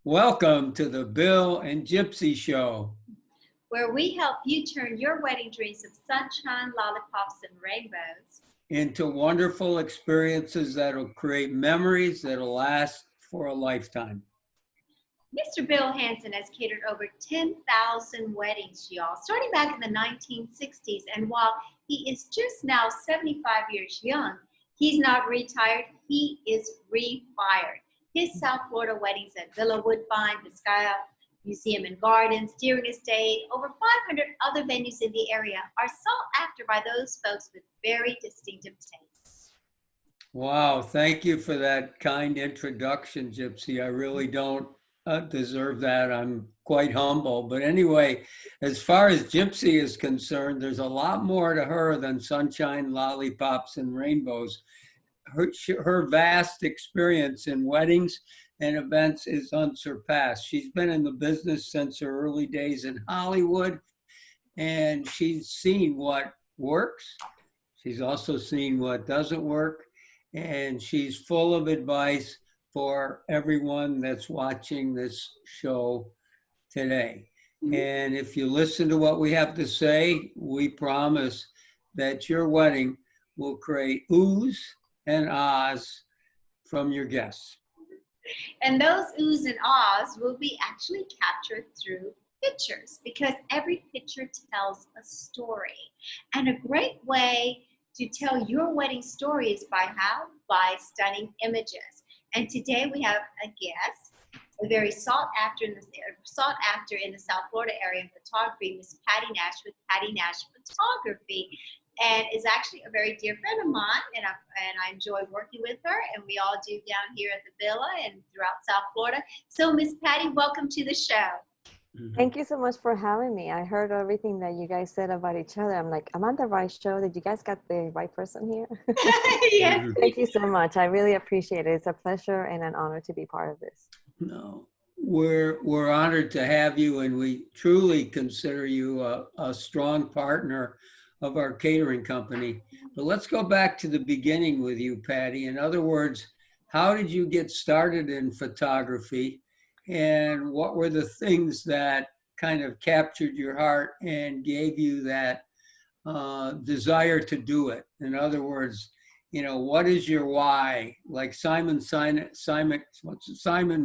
Welcome to the Bill and Gypsy Show. Where we help you turn your wedding dreams of sunshine, lollipops, and rainbows into wonderful experiences that'll create memories that'll last for a lifetime. Mr. Bill Hansen has catered over 10,000 weddings, y'all, starting back in the 1960s. And while he is just now 75 years young, he's not retired, he is refired. His South Florida weddings at Villa Woodbine, Vizcaya Museum and Gardens, Deering Estate, over 500 other venues in the area are sought after by those folks with very distinctive tastes. Wow, thank you for that kind introduction, Gypsy. I really don't deserve that. I'm quite humble. But anyway, as far as Gypsy is concerned, there's a lot more to her than sunshine, lollipops, and rainbows. Her vast experience in weddings and events is unsurpassed. She's been in the business since her early days in Hollywood, and she's seen what works. She's also seen what doesn't work, and she's full of advice for everyone that's watching this show today. And if you listen to what we have to say, we promise that your wedding will create oohs and ahs from your guests. And those oohs and ahs will be actually captured through pictures, because every picture tells a story. And a great way to tell your wedding story is by how? By stunning images. And today we have a guest, a very sought after in the South Florida area in photography, Miss Patty Nash with Patty Nash Photography, and is actually a very dear friend of mine, and I enjoy working with her, and we all do down here at the Villa and throughout South Florida. So Miss Patty, welcome to the show. Thank you so much for having me. I heard everything that you guys said about each other. I'm like, I'm on the right show. Did you guys got the right person here? Yes. Thank you so much. I really appreciate it. It's a pleasure and an honor to be part of this. No, we're honored to have you, and we truly consider you a strong partner of our catering company. But let's go back to the beginning with you, Patty. In other words, how did you get started in photography? And what were the things that kind of captured your heart and gave you that desire to do it? In other words, you know, what is your why? Like Simon,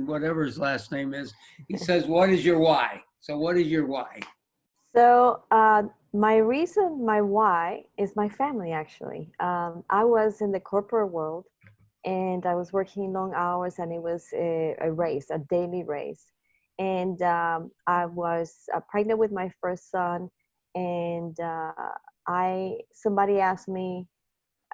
whatever his last name is, he says, what is your why? So what is your why? So my why is my family, actually. I was in the corporate world, and I was working long hours, and it was a race, a daily race. And I was pregnant with my first son, and somebody asked me,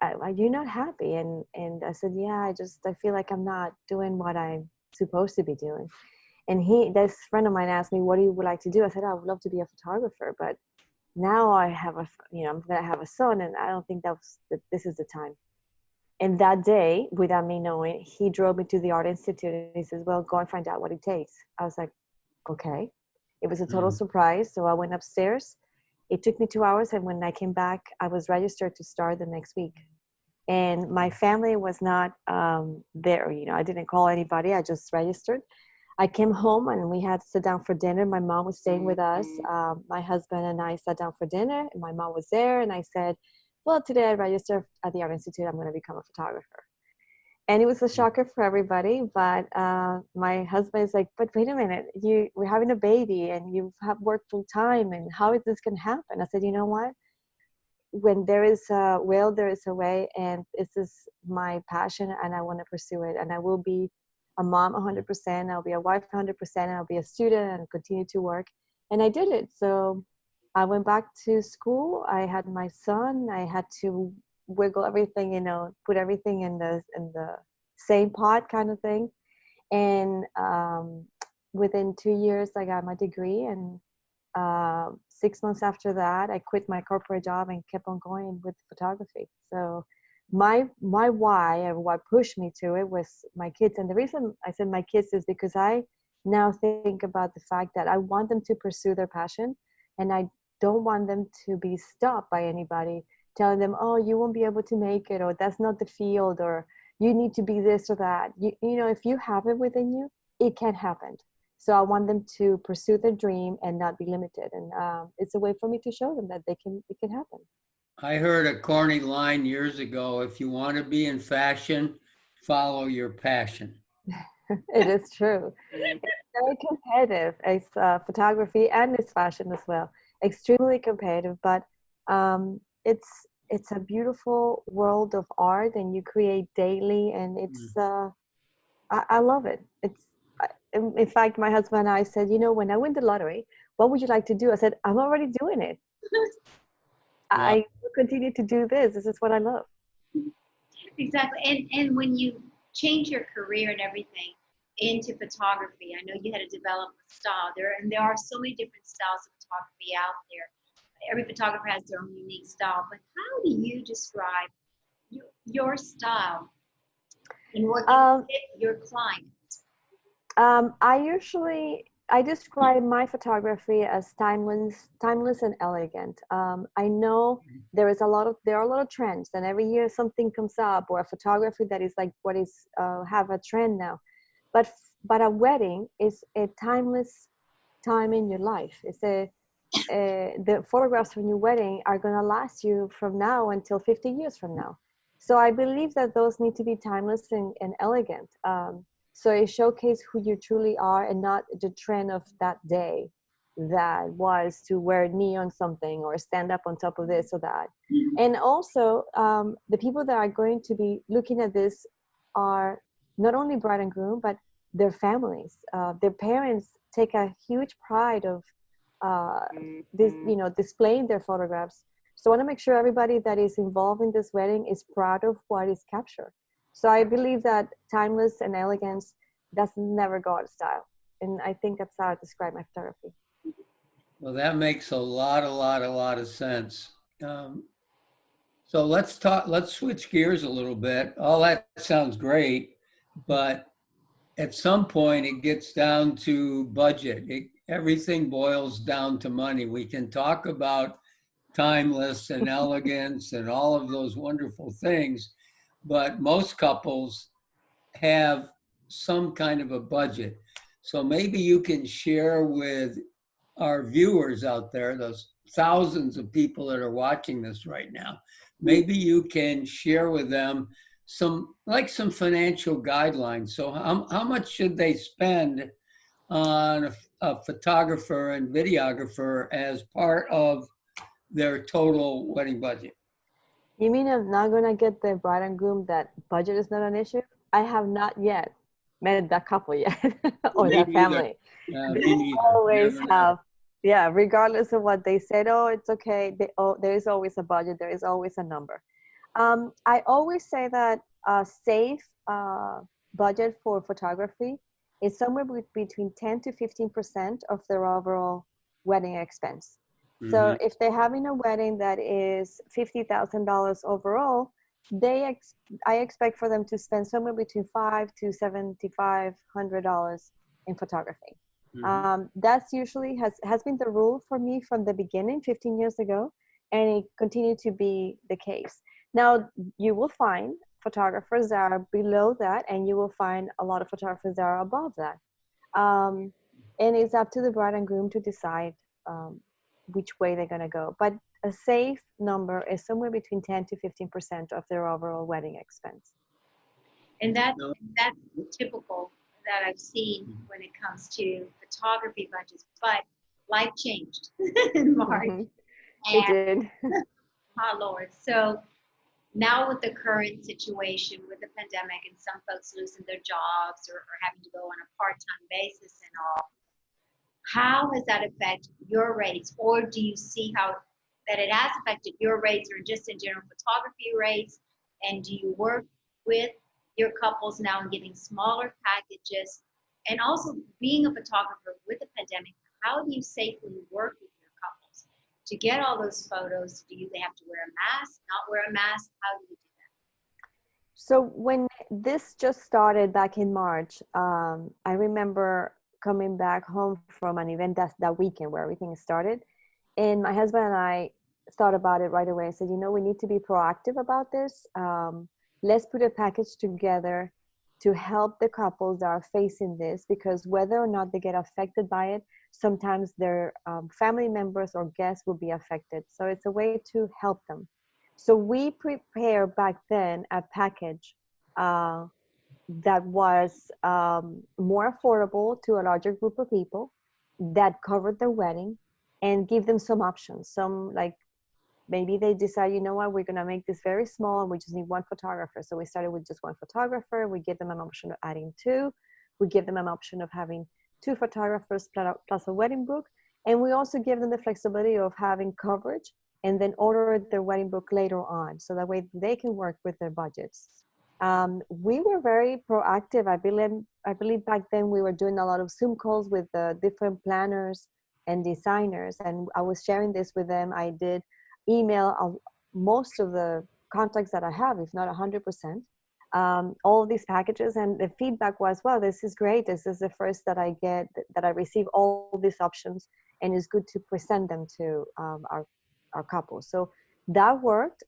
are you not happy? And I said, yeah, I feel like I'm not doing what I'm supposed to be doing. And this friend of mine asked me, what do you would like to do? I said, I would love to be a photographer, but now I have I'm gonna have a son, and I don't think this is the time. And that day, without me knowing, he drove me to the Art Institute, and he says, well, go and find out what it takes. I was like, okay. It was a total surprise. So I went upstairs. It took me 2 hours. And when I came back, I was registered to start the next week. And my family was not there. I didn't call anybody. I just registered. I came home, and we had to sit down for dinner. My mom was staying with us. My husband and I sat down for dinner, and my mom was there. And I said, well, today I registered at the Art Institute. I'm going to become a photographer. And it was a shocker for everybody. But my husband is like, but wait a minute, we're having a baby, and you have worked full time. And how is this going to happen? I said, you know what? When there is a will, there is a way. And this is my passion, and I want to pursue it. And I will be a mom 100%. I'll be a wife 100%. And I'll be a student and continue to work. And I did it. So I went back to school. I had my son. I had to wiggle everything, put everything in the same pot kind of thing. And within 2 years, I got my degree. And 6 months after that, I quit my corporate job and kept on going with photography. So my why, and what pushed me to it, was my kids. And the reason I said my kids is because I now think about the fact that I want them to pursue their passion, and I don't want them to be stopped by anybody telling them, oh, you won't be able to make it, or that's not the field, or you need to be this or that. If you have it within you, it can happen. So I want them to pursue their dream and not be limited. And it's a way for me to show them that it can happen. I heard a corny line years ago, if you want to be in fashion, follow your passion. It is true. It's very competitive. It's photography and it's fashion as well. Extremely competitive, but it's a beautiful world of art, and you create daily, and it's I love it. In fact, my husband and I said, when I win the lottery, what would you like to do? I said, I'm already doing it. Wow. I will continue to do this. This is what I love. Exactly. And when you change your career and everything into photography, I know you had to develop a style there are so many different styles of photography out there. Every photographer has their own unique style, but how do you describe your style in working with your clients? I describe my photography as timeless and elegant. I know there are a lot of trends, and every year something comes up, or a photography that is like what is have a trend now. But a wedding is a timeless time in your life. The photographs from your wedding are going to last you from now until 50 years from now. So I believe that those need to be timeless and elegant. So it showcases who you truly are, and not the trend of that day that was to wear neon something or stand up on top of this or that. And also, the people that are going to be looking at this are not only bride and groom, but their families. Their parents take a huge pride of displaying their photographs. So I want to make sure everybody that is involved in this wedding is proud of what is captured. So I believe that timeless and elegance does never go out of style. And I think that's how I describe my photography. Well, that makes a lot of sense. So let's switch gears a little bit. All that sounds great, but at some point it gets down to budget. Everything boils down to money. We can talk about timeless and elegance and all of those wonderful things, but most couples have some kind of a budget. So maybe you can share with our viewers out there, those thousands of people that are watching this right now, maybe you can share with them some financial guidelines. So how much should they spend on a photographer and videographer as part of their total wedding budget? You mean I'm not going to get the bride and groom that budget is not an issue? I have not yet met that couple yet or Me that neither. family. Me They neither. always Never know. have, yeah, regardless of what they said, oh, it's okay. There is always a budget. There is always a number. I always say that a safe budget for photography is somewhere between 10 to 15% of their overall wedding expense. So Mhm. if they're having a wedding that is $50,000 overall, I expect for them to spend somewhere between $500 to $7,500 in photography. Mhm. That's usually has been the rule for me from the beginning, 15 years ago, and it continued to be the case. Now, you will find photographers that are below that, and you will find a lot of photographers that are above that. Um, and it's up to the bride and groom to decide which way they're going to go. But a safe number is somewhere between 10 to 15% of their overall wedding expense. And No. that's typical that I've seen when it comes to photography budgets. But life changed in March, It and did. my Lord. So now with the current situation with the pandemic and some folks losing their jobs or having to go on a part-time basis and all, how has that affected your rates? Or do you see how that it has affected your rates or just in general photography rates? And do you work with your couples now in getting smaller packages? And also being a photographer with the pandemic, how do you safely work with your couples to get all those photos? Do they have to wear a mask, not wear a mask? How do you do that? So when this just started back in March, I remember coming back home from an event that weekend where everything started. And my husband and I thought about it right away. I said, we need to be proactive about this. Let's put a package together to help the couples that are facing this, because whether or not they get affected by it, sometimes their family members or guests will be affected. So it's a way to help them. So we prepare back then a package that was more affordable to a larger group of people, that covered their wedding, and give them some options. Some, like, maybe they decide, you know what, we're going to make this very small and we just need one photographer. So we started with just one photographer. We give them an option of adding two. We give them an option of having two photographers plus a wedding book. And we also give them the flexibility of having coverage and then order their wedding book later on. So that way they can work with their budgets. We were very proactive. I believe back then we were doing a lot of Zoom calls with the different planners and designers. And I was sharing this with them. I did email most of the contacts that I have, if not 100%, all of these packages. And the feedback was, wow, this is great. This is the first that I get, that I receive all these options, and it's good to present them to our couple. So that worked.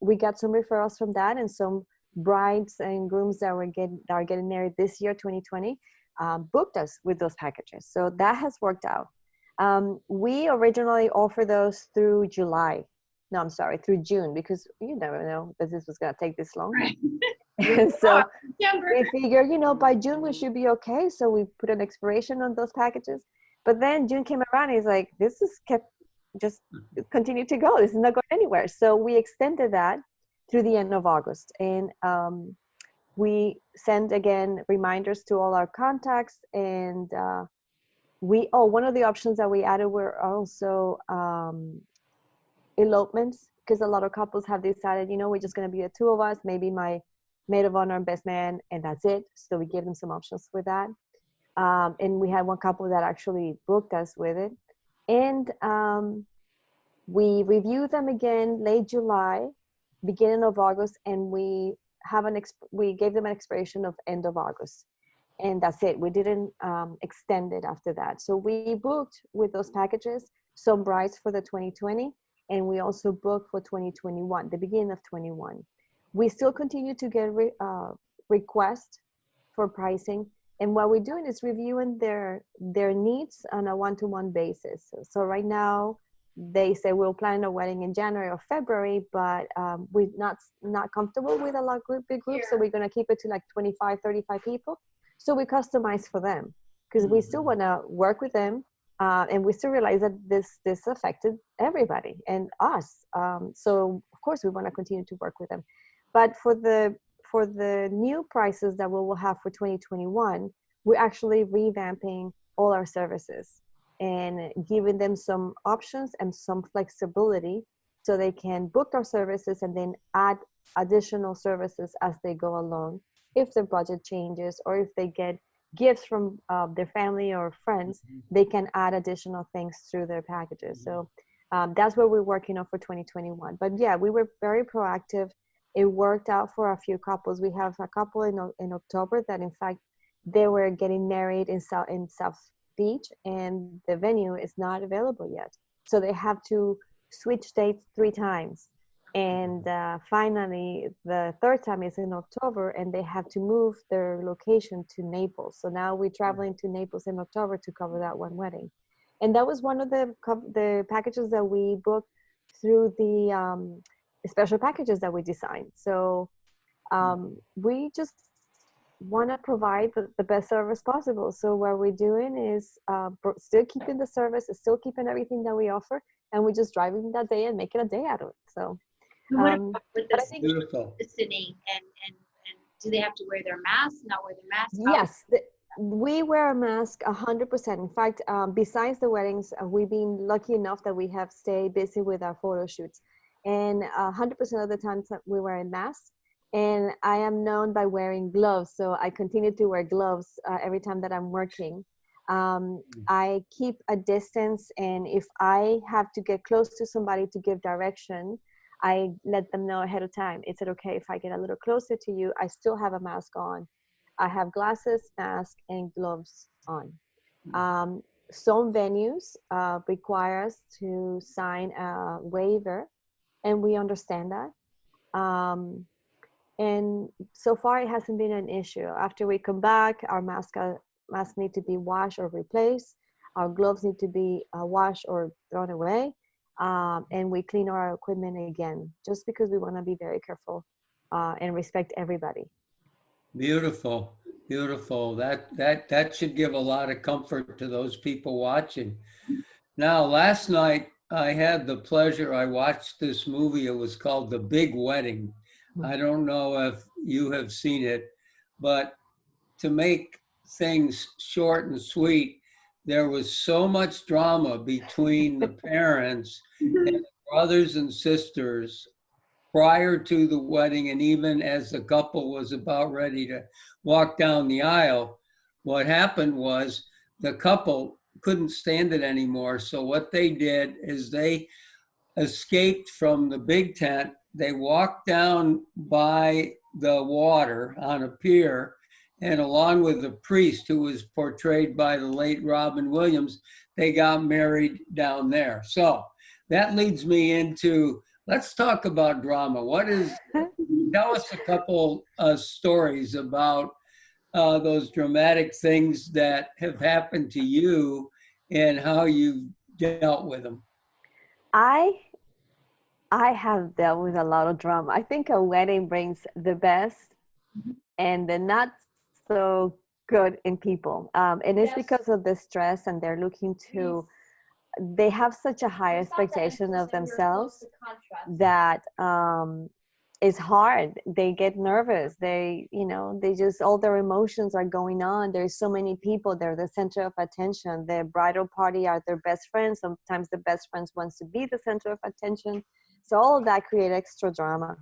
We got some referrals from that, and some brides and grooms that are getting married this year, 2020, booked us with those packages. So that has worked out. We originally offered those through July. No, I'm sorry, through June, because you never know that this was going to take this long. Right. And so September. we figured, by June we should be okay. So we put an expiration on those packages. But then June came around, and it's like, this is just continue to go. This is not going anywhere. So we extended that through the end of August. And we sent, again, reminders to all our contacts. And one of the options that we added were also elopements, because a lot of couples have decided, we're just going to be the two of us, maybe my maid of honor and best man, and that's it. So we gave them some options for that. And we had one couple that actually booked us with it. And we reviewed them again late July, beginning of August, and we gave them an expiration of end of August. And that's it. We didn't extend it after that. So we booked with those packages some brides for the 2020, and we also booked for 2021, the beginning of 21. We still continue to get requests for pricing. And what we're doing is reviewing their needs on a one-to-one basis. So right now, they say we'll plan a wedding in January or February, but we're not comfortable with a big group. So we're going to keep it to like 25, 35 people. So we customize for them, because we still want to work with them. And we still realize that this affected everybody and us. So of course we want to continue to work with them. But for the new prices that we will have for 2021, we're actually revamping all our services and giving them some options and some flexibility, so they can book our services and then add additional services as they go along. If their budget changes, or if they get gifts from their family or friends, they can add additional things through their packages. So that's what we're working on for 2021. But yeah, we were very proactive. It worked out for a few couples. We have a couple in October that, in fact, they were getting married in South Beach, and the venue is not available yet. So they have to switch dates 3 times. And finally, the third time is in October, and they have to move their location to Naples. So now we're traveling to Naples in October to cover that one wedding. And that was one of the packages that we booked through the special packages that we designed. So we just want to provide the best service possible. So what we're doing is still keeping the service, still keeping everything that we offer, and we're just driving that day and making a day out of it. So What about with but I the think, Beautiful. sitting and do they have to wear their mask? Not wear their mask? yes, we wear a mask 100%. In fact, besides the weddings, we've been lucky enough that we have stayed busy with our photo shoots, and 100% of the times that we wear a mask. And I am known by wearing gloves, so I continue to wear gloves every time that I'm working. I keep a distance, and if I have to get close to somebody to give direction, I let them know ahead of time. Is it okay if I get a little closer to you? I still have a mask on. I have glasses, mask, and gloves on. Some venues require us to sign a waiver, and we understand that. And so far, it hasn't been an issue. After we come back, our masks need to be washed or replaced. Our gloves need to be washed or thrown away. And we clean our equipment again, just because we want to be very careful and respect everybody. Beautiful, beautiful. That should give a lot of comfort to those people watching. Now, last night I had the pleasure, I watched this movie. It was called The Big Wedding. I don't know if you have seen it, but to make things short and sweet, there was so much drama between the parents and the brothers and sisters prior to the wedding, and even as the couple was about ready to walk down the aisle. What happened was the couple couldn't stand it anymore. So what they did is they escaped from the big tent. They walked down by the water on a pier, and along with the priest, who was portrayed by the late Robin Williams, they got married down there. So that leads me into, let's talk about drama. Tell us a couple stories about those dramatic things that have happened to you and how you've dealt with them. I I have dealt with a lot of drama. I think a wedding brings the best and the not so good in people. And it's because of the stress, and they're looking to, they have such a high expectation of themselves that it's hard. They get nervous. They just, all their emotions are going on. There's so many people. They're the center of attention. The bridal party are their best friends. Sometimes the best friends wants to be the center of attention. So all of that create extra drama.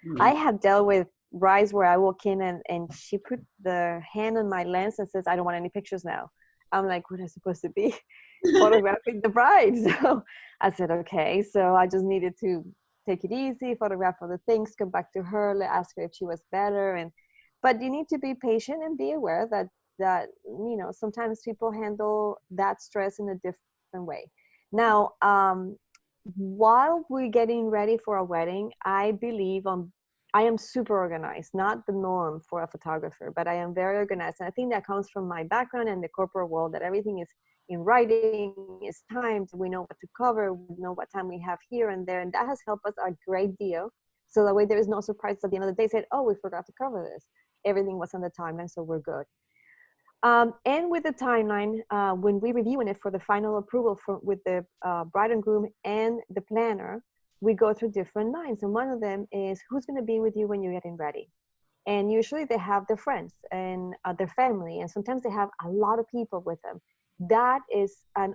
Mhm. I have dealt with brides where I walk in and she put the hand on my lens and says, I don't want any pictures now. I'm like, what am I supposed to be? Photographing the bride. So I said, okay. So I just needed to take it easy, photograph other things, come back to her, ask her if she was better. But you need to be patient and be aware that sometimes people handle that stress in a different way. Now, while we're getting ready for a wedding, I believe I am super organized, not the norm for a photographer, but I am very organized. And I think that comes from my background in the corporate world, that everything is in writing, is timed, we know what to cover, we know what time we have here and there. And that has helped us a great deal. So that way there is no surprise at the end of the day, said, oh, we forgot to cover this. Everything was on the timeline, so we're good. And with the timeline, when we reviewing it for the final approval with the bride and groom and the planner, we go through different lines. And one of them is who's going to be with you when you're getting ready. And usually they have their friends and their family. And sometimes they have a lot of people with them. That is an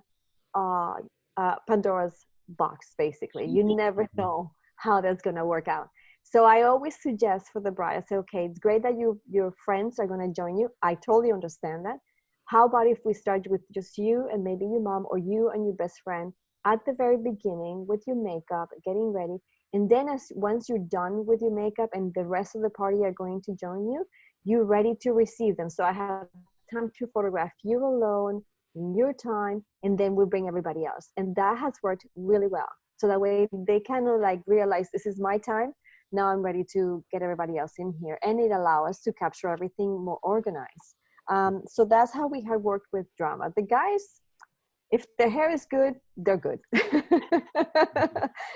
Pandora's box, basically. You never know how that's going to work out. So I always suggest for the bride, I say, okay, it's great that your friends are going to join you. I totally understand that. How about if we start with just you and maybe your mom, or you and your best friend at the very beginning with your makeup, getting ready. And then once you're done with your makeup and the rest of the party are going to join you, you're ready to receive them. So I have time to photograph you alone in your time, and then we'll bring everybody else. And that has worked really well. So that way they kind of like realize this is my time. Now I'm ready to get everybody else in here. And it allows us to capture everything more organized. So that's how we have worked with drama. The guys, if their hair is good, they're good.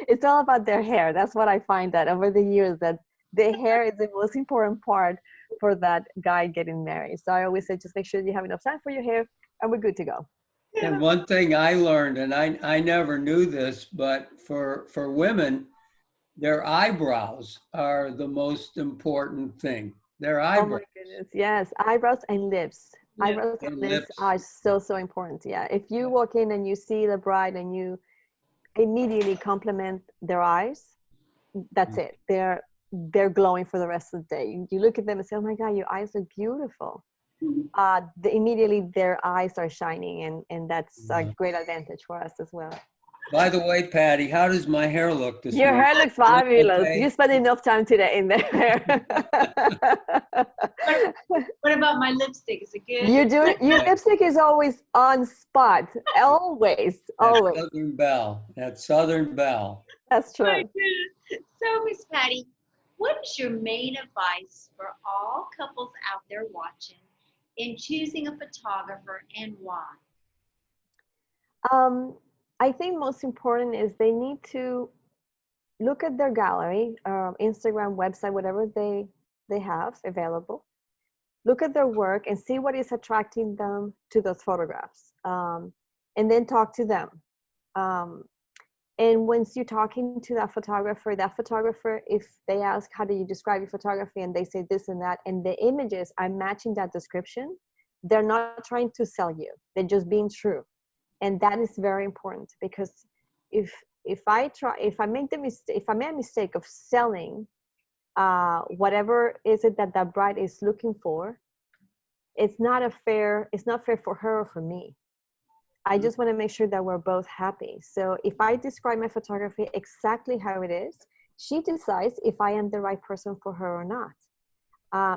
It's all about their hair. That's what I find that over the years, that the hair is the most important part for that guy getting married. So I always say, just make sure you have enough time for your hair and we're good to go. And one thing I learned, and I never knew this, but for women, their eyebrows are the most important thing. Their Oh eyebrows. my goodness. Yes. Eyebrows and lips. Yeah. Eyebrows and And lips lips. are so important. Yeah. If you walk in and you see the bride and you immediately compliment their eyes, that's it. They're glowing for the rest of the day. You look at them and say, oh my God, your eyes are beautiful. Immediately their eyes are shining, and that's a great advantage for us as well. By the way, Patty, how does my hair look this Your morning? hair looks fabulous. Okay. You spent enough time today in there. What about my lipstick? Is it good? You do it. Your lipstick is always on spot. Always. That Southern Belle. That's My true. goodness. So, Miss Patty, what is your main advice for all couples out there watching in choosing a photographer and why? Um, I think most important is they need to look at their gallery, Instagram, website, whatever they have available. Look at their work and see what is attracting them to those photographs, and then talk to them. Um, and once you're talking to that photographer, if they ask, how do you describe your photography? And they say this and that, and the images are matching that description, they're not trying to sell you. They're just being true. And that is very important, because if if I make a mistake of selling whatever is it that that bride is looking for, it's not fair for her or for me. I just want to make sure that we're both happy. So if I describe my photography exactly how it is, she decides if I am the right person for her or not.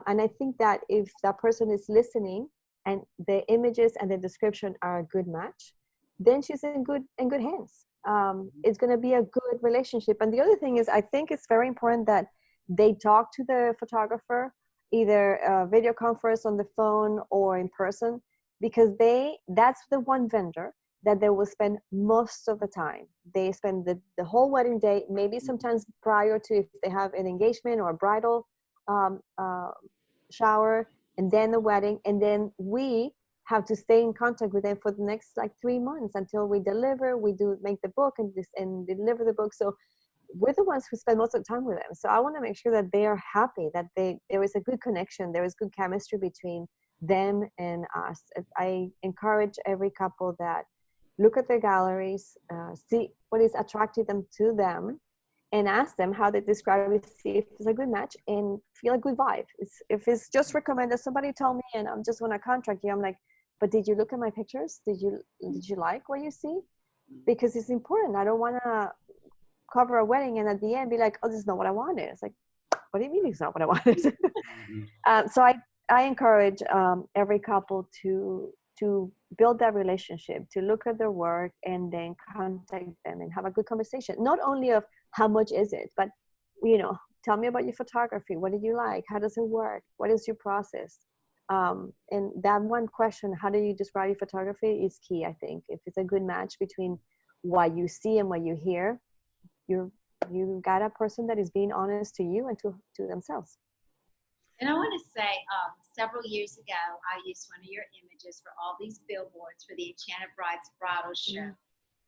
And I think that if that person is listening and the images and the description are a good match, then she's in good hands. It's going to be a good relationship. And the other thing is, I think it's very important that they talk to the photographer, either a video conference on the phone or in person, because that's the one vendor that they will spend most of the time. They spend the whole wedding day, maybe sometimes prior to, if they have an engagement or a bridal shower, and then the wedding, and then we have to stay in contact with them for the next like 3 months until we make the book and deliver the book. So we're the ones who spend most of the time with them. So I want to make sure that they are happy, that there is a good connection, there is good chemistry between them and us. I encourage every couple that look at their galleries, see what is attracting them to them, and ask them how they describe it, see if it's a good match, and feel a good vibe. If it's just recommended, somebody told me and I'm just want to contract you, I'm like, but did you look at my pictures? Did you like what you see? Because it's important. I don't want to cover a wedding and at the end be like, oh, this is not what I wanted. It's like, what do you mean it's not what I wanted? So I encourage every couple to build that relationship, to look at their work and then contact them and have a good conversation. Not only of how much is it, but, tell me about your photography. What did you like? How does it work? What is your process? And that one question, how do you describe your photography, is key, I think. If it's a good match between what you see and what you hear, you got a person that is being honest to you and to themselves. And I want to say, several years ago, I used one of your images for all these billboards for the Enchanted Bride's bridal show.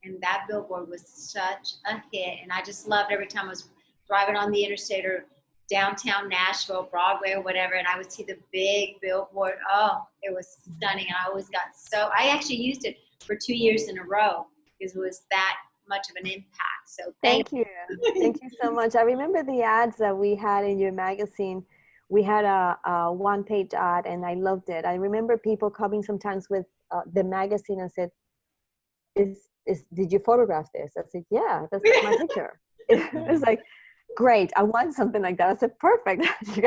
And that billboard was such a hit. And I just loved every time I was driving on the interstate or downtown Nashville, Broadway or whatever, and I would see the big billboard. Oh, it was stunning. I actually used it for 2 years in a row because it was that much of an impact. So thank you. Thank you so much. I remember the ads that we had in your magazine. We had a one-page ad and I loved it. I remember people coming sometimes with the magazine and said, did you photograph this? I said, yeah, that's my picture. It's like, great, I want something like that. I said, perfect. you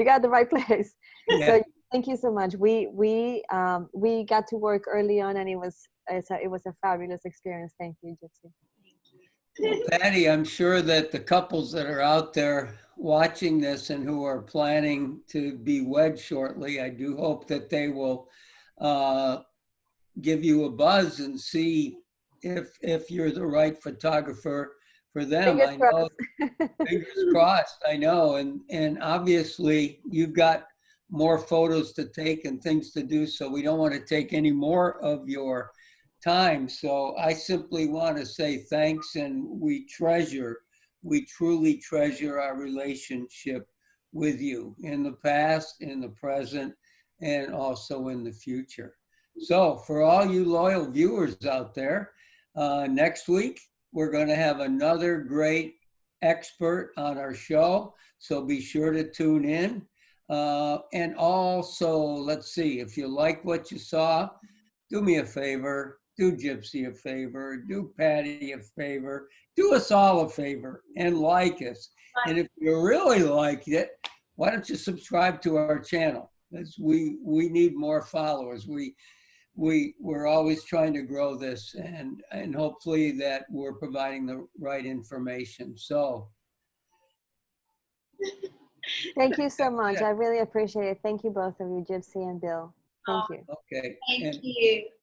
got the right place. Yeah. So thank you so much. We got to work early on and it was a fabulous experience. Thank you, Gipsy. Well, Patty, I'm sure that the couples that are out there watching this and who are planning to be wed shortly, I do hope that they will give you a buzz and see if you're the right photographer for them. Fingers crossed. Fingers crossed, I know. And obviously you've got more photos to take and things to do, so we don't want to take any more of your time. So I simply want to say thanks, and we truly treasure our relationship with you in the past, in the present, and also in the future. So for all you loyal viewers out there, next week, we're going to have another great expert on our show. So be sure to tune in. And also, let's see, if you like what you saw, do me a favor, do Gipsy a favor, do Patty a favor, do us all a favor and like us. And if you really liked it, why don't you subscribe to our channel? Because we need more followers. We're always trying to grow this and hopefully that we're providing the right information. So Thank you so much. I really appreciate it. Thank you both of you, Gypsy and Bill. Thank you. Okay. Thank And you.